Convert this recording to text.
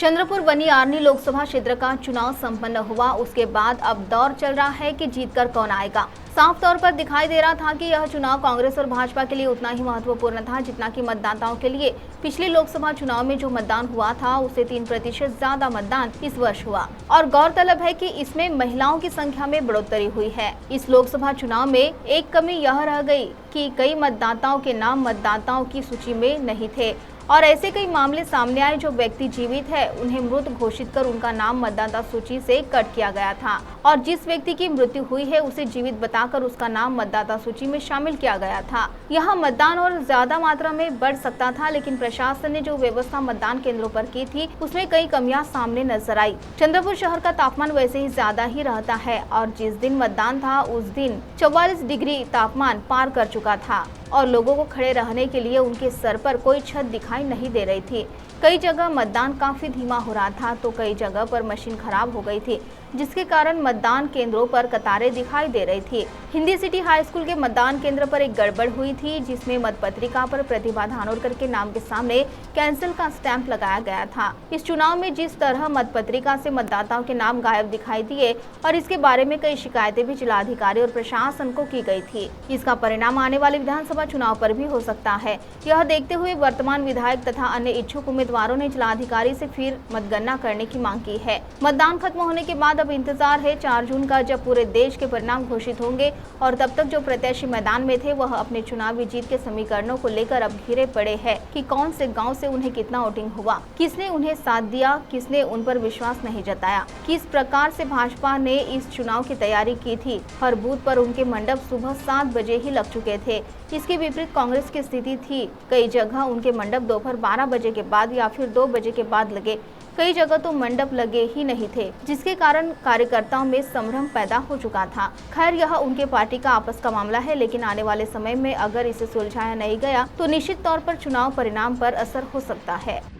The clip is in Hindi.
चंद्रपुर बनी आर्नी लोकसभा क्षेत्र का चुनाव संपन्न हुआ। उसके बाद अब दौर चल रहा है कि जीतकर कौन आएगा। साफ तौर पर दिखाई दे रहा था कि यह चुनाव कांग्रेस और भाजपा के लिए उतना ही महत्वपूर्ण था जितना कि मतदाताओं के लिए। पिछले लोकसभा चुनाव में जो मतदान हुआ था उससे 3% ज्यादा मतदान इस वर्ष हुआ और गौरतलब है कि इसमें महिलाओं की संख्या में बढ़ोतरी हुई है। इस लोकसभा चुनाव में एक कमी यह रह गई कि कई मतदाताओं के नाम मतदाताओं की सूची में नहीं थे और ऐसे कई मामले सामने आए जो व्यक्ति जीवित है उन्हें मृत घोषित कर उनका नाम मतदाता सूची से कट किया गया था और जिस व्यक्ति की मृत्यु हुई है उसे जीवित बताकर उसका नाम मतदाता सूची में शामिल किया गया था। यहाँ मतदान और ज्यादा मात्रा में बढ़ सकता था, लेकिन प्रशासन ने जो व्यवस्था मतदान केंद्रों पर की थी उसमें कई कमियां सामने नजर आई। चंद्रपुर शहर का तापमान वैसे ही ज्यादा ही रहता है और जिस दिन मतदान था उस दिन 44 डिग्री तापमान पार कर चुका था और लोगों को खड़े रहने के लिए उनके सर पर कोई छत दिखाई नहीं दे रही थी। कई जगह मतदान काफी धीमा हो रहा था तो कई जगह पर मशीन खराब हो गई थी, जिसके कारण मतदान केंद्रों पर कतारें दिखाई दे रही थी। हिंदी सिटी हाई स्कूल के मतदान केंद्र पर एक गड़बड़ हुई थी, जिसमें मतपत्रिका पर प्रतिभा धानोरकर के नाम के सामने कैंसिल का स्टैंप लगाया गया था। इस चुनाव में जिस तरह मतपत्रिका से मतदाताओं के नाम गायब दिखाई दिए और इसके बारे में कई शिकायतें भी जिलाधिकारी और प्रशासन को की गई थी। इसका परिणाम आने वाले विधानसभा चुनाव पर भी हो सकता है। यह देखते हुए वर्तमान विधायक तथा अन्य इच्छुक उम्मीदवारों ने जिलाधिकारी से फिर मतगणना करने की मांग की है। मतदान खत्म होने के बाद अब इंतजार है 4 जून का, जब पूरे देश के परिणाम घोषित होंगे और तब तक जो प्रत्याशी मैदान में थे वह अपने चुनावी जीत के समीकरणों को लेकर अब घिरे पड़े हैं कि कौन से गांव से उन्हें कितना वोटिंग हुआ, किसने उन्हें साथ दिया, किसने उन पर विश्वास नहीं जताया। किस प्रकार से भाजपा ने इस चुनाव की तैयारी की थी। हर बूथ पर उनके मंडप सुबह 7 बजे ही लग चुके थे। इसके विपरीत कांग्रेस की स्थिति थी, कई जगह उनके मंडप दोपहर 12 बजे के बाद या फिर 2 बजे के बाद लगे, कई जगह तो मंडप लगे ही नहीं थे, जिसके कारण कार्यकर्ताओं में संभ्रम पैदा हो चुका था। खैर, यह उनके पार्टी का आपस का मामला है, लेकिन आने वाले समय में अगर इसे सुलझाया नहीं गया तो निश्चित तौर पर चुनाव परिणाम पर असर हो सकता है।